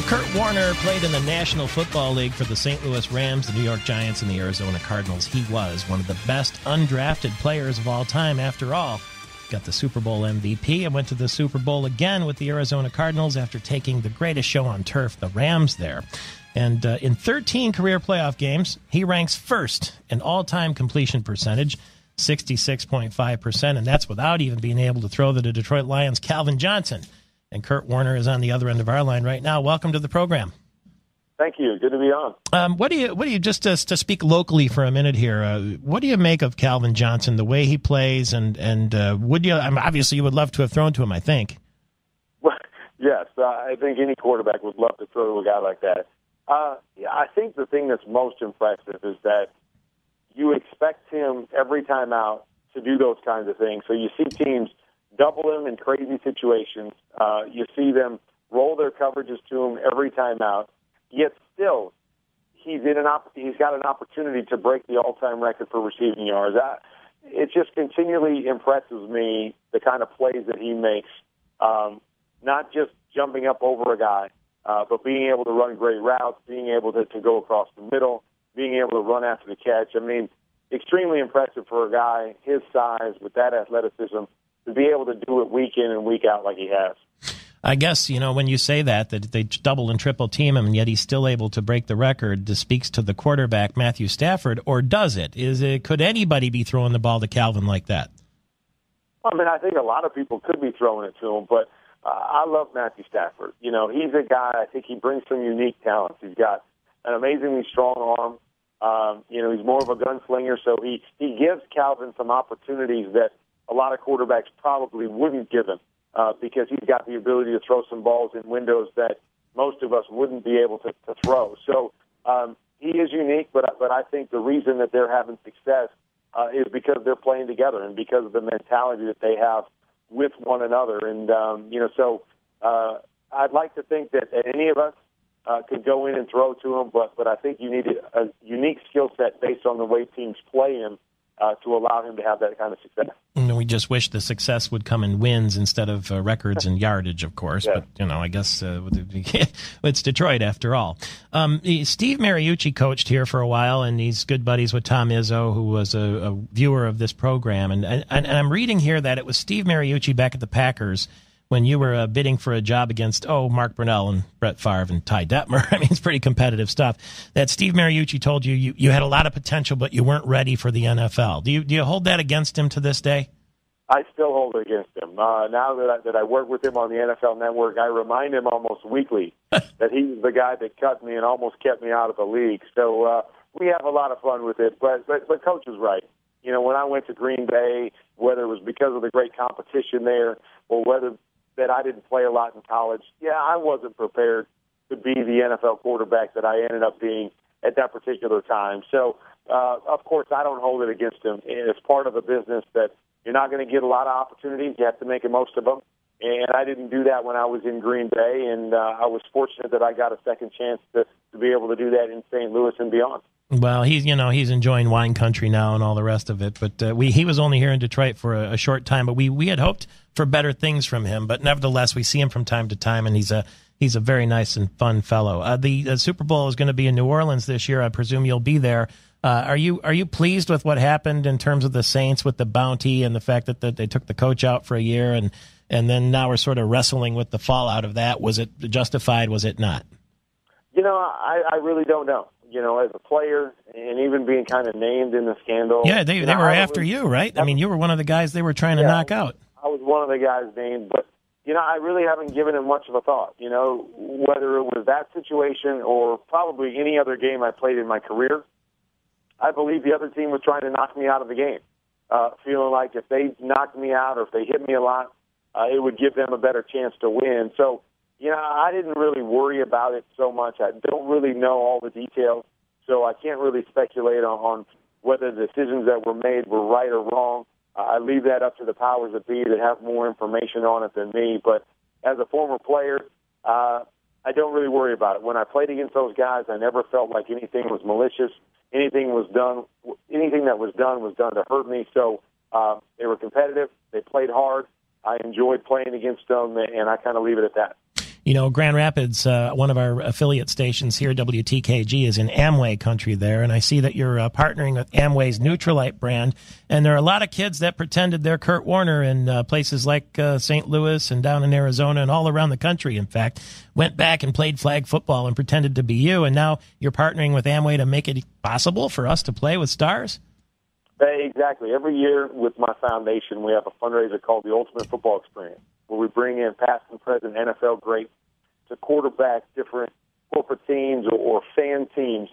Well, Kurt Warner played in the National Football League for the St. Louis Rams, the New York Giants, and the Arizona Cardinals. He was one of the best undrafted players of all time, after all. Got the Super Bowl MVP and went to the Super Bowl again with the Arizona Cardinals after taking the greatest show on turf, the Rams, there. And in 13 career playoff games, he ranks first in all-time completion percentage, 66.5%, and that's without even being able to throw the Detroit Lions' Calvin Johnson. And Kurt Warner is on the other end of our line right now. Welcome to the program. Thank you. Good to be on. What do you just to speak locally for a minute here? What do you make of Calvin Johnson, the way he plays, and would you? Obviously, you would love to have thrown to him, I think. Well, yes, I think any quarterback would love to throw to a guy like that. I think the thing that's most impressive is that you expect him every time out to do those kinds of things. So you see teams double him in crazy situations. You see them roll their coverages to him every time out. Yet still, he's got an opportunity to break the all-time record for receiving yards. It just continually impresses me, the kind of plays that he makes, not just jumping up over a guy, but being able to run great routes, being able to go across the middle, being able to run after the catch. I mean, extremely impressive for a guy his size with that athleticism to be able to do it week in and week out like he has. I guess, when you say that they double and triple team him, and yet he's still able to break the record, this speaks to the quarterback, Matthew Stafford, or does it? Could anybody be throwing the ball to Calvin like that? I mean, I think a lot of people could be throwing it to him, but I love Matthew Stafford. He's a guy, I think he brings some unique talents. He's got an amazingly strong arm. He's more of a gunslinger, so he gives Calvin some opportunities that a lot of quarterbacks probably wouldn't give him. Because he's got the ability to throw some balls in windows that most of us wouldn't be able to throw. So he is unique, but I think the reason that they're having success is because they're playing together and because of the mentality that they have with one another. And, so I'd like to think that any of us could go in and throw to him, but I think you need a unique skill set based on the way teams play him to allow him to have that kind of success. And we just wish the success would come in wins instead of records and yardage, of course. Yeah. But, I guess it's Detroit after all. Steve Mariucci coached here for a while, and he's good buddies with Tom Izzo, who was a viewer of this program. And I'm reading here that it was Steve Mariucci back at the Packers when you were bidding for a job against, Mark Brunell and Brett Favre and Ty Detmer. I mean, it's pretty competitive stuff. That Steve Mariucci told you had a lot of potential, but you weren't ready for the NFL. Do you hold that against him to this day? I still hold it against him. Now that I work with him on the NFL Network, I remind him almost weekly that he's the guy that cut me and almost kept me out of the league. So we have a lot of fun with it. But Coach is right. When I went to Green Bay, whether it was because of the great competition there or whether that I didn't play a lot in college, I wasn't prepared to be the NFL quarterback that I ended up being at that particular time. So, of course, I don't hold it against him. It's part of the business that you're not going to get a lot of opportunities. You have to make the most of them. And I didn't do that when I was in Green Bay, and I was fortunate that I got a second chance to be able to do that in St. Louis and beyond. Well, he's enjoying wine country now and all the rest of it. But he was only here in Detroit for a short time. But we had hoped for better things from him. But nevertheless, we see him from time to time, and he's a very nice and fun fellow. The Super Bowl is going to be in New Orleans this year. I presume you'll be there. Are you pleased with what happened in terms of the Saints with the bounty and the fact that they took the coach out for a year and then now we're sort of wrestling with the fallout of that? Was it justified? Was it not? I really don't know. As a player and even being kind of named in the scandal. Yeah, they were after you, right? I mean, you were one of the guys they were trying to knock out. I was one of the guys named, but, I really haven't given it much of a thought, whether it was that situation or probably any other game I played in my career. I believe the other team was trying to knock me out of the game, feeling like if they knocked me out or if they hit me a lot, it would give them a better chance to win. So, I didn't really worry about it so much. I don't really know all the details, so I can't really speculate on whether the decisions that were made were right or wrong. I leave that up to the powers that be that have more information on it than me. But as a former player, I don't really worry about it. When I played against those guys, I never felt like anything was malicious. Anything that was done to hurt me. So they were competitive. They played hard. I enjoyed playing against them, and I kind of leave it at that. You know, Grand Rapids, one of our affiliate stations here, WTKG, is in Amway country there, and I see that you're partnering with Amway's Neutralite brand, and there are a lot of kids that pretended they're Kurt Warner in places like St. Louis and down in Arizona and all around the country, in fact, went back and played flag football and pretended to be you, and now you're partnering with Amway to make it possible for us to play with stars? Exactly. Every year with my foundation, we have a fundraiser called the Ultimate Football Experience, where we bring in past and present NFL greats to quarterback different corporate teams or fan teams.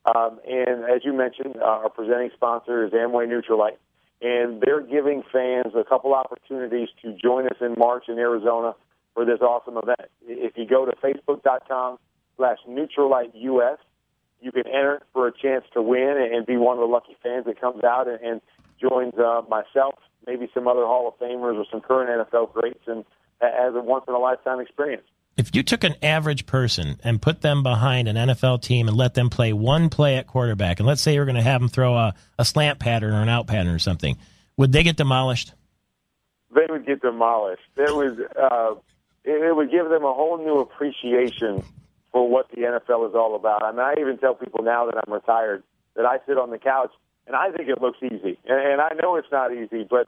And as you mentioned, our presenting sponsor is Amway Neutralite, and they're giving fans a couple opportunities to join us in March in Arizona for this awesome event. If you go to facebook.com/NeutraliteUS, you can enter for a chance to win and be one of the lucky fans that comes out and joins myself, maybe some other Hall of Famers or some current NFL greats, and as a once-in-a-lifetime experience. If you took an average person and put them behind an NFL team and let them play one play at quarterback, and let's say you're going to have them throw a slant pattern or an out pattern or something, would they get demolished? They would get demolished. It would give them a whole new appreciation for what the NFL is all about. I mean, I even tell people now that I'm retired that I sit on the couch and I think it looks easy. And I know it's not easy, but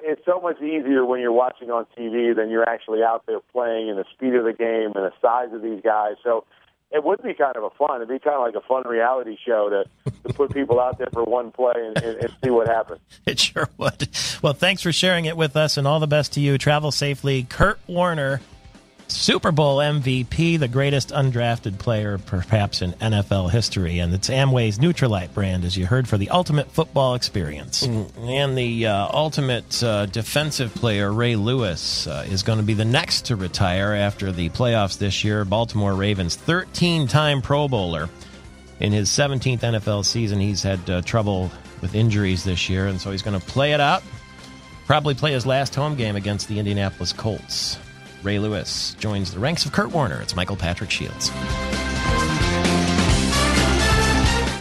it's so much easier when you're watching on TV than you're actually out there playing, and the speed of the game and the size of these guys. So it would be kind of a fun. It'd be kind of like a fun reality show to put people out there for one play and see what happens. It sure would. Well, thanks for sharing it with us, and all the best to you. Travel safely. Kurt Warner, Super Bowl MVP, the greatest undrafted player perhaps in NFL history, and it's Amway's Neutralite brand, as you heard, for the ultimate football experience. And the ultimate defensive player, Ray Lewis, is going to be the next to retire after the playoffs this year. Baltimore Ravens 13-time Pro Bowler. In his 17th NFL season, he's had trouble with injuries this year, and so he's going to play it out, probably play his last home game against the Indianapolis Colts. Ray Lewis joins the ranks of Kurt Warner. It's Michael Patrick Shields.